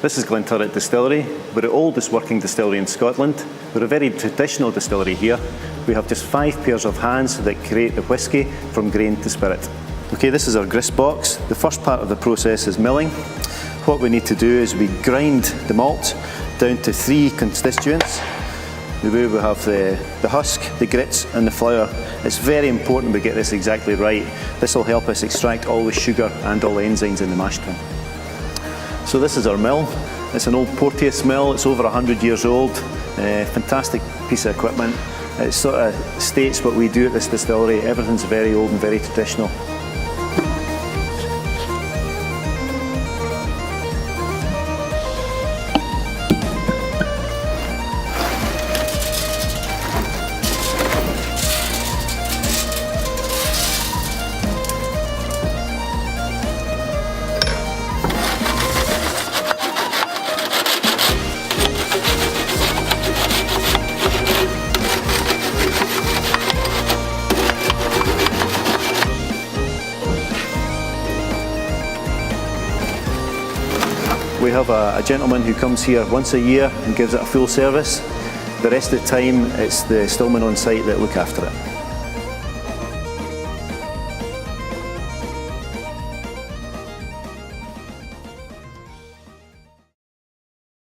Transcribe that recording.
This is Glen Distillery. We're the oldest working distillery in Scotland. We're a very traditional distillery here. We have just 5 pairs of hands that create the whisky from grain to spirit. Okay, this is our grist box. The first part of the process is milling. What we need to do is we grind the malt down to 3 constituents. We have the husk, the grits and the flour. It's very important we get this exactly right. This will help us extract all the sugar and all the enzymes in the mash tun. So this is our mill. It's an old Porteous mill. It's over 100 years old. Fantastic piece of equipment. It sort of states what we do at this distillery. Everything's very old and very traditional. We have a gentleman who comes here once a year and gives it a full service. The rest of the time it's the stillmen on site that look after it.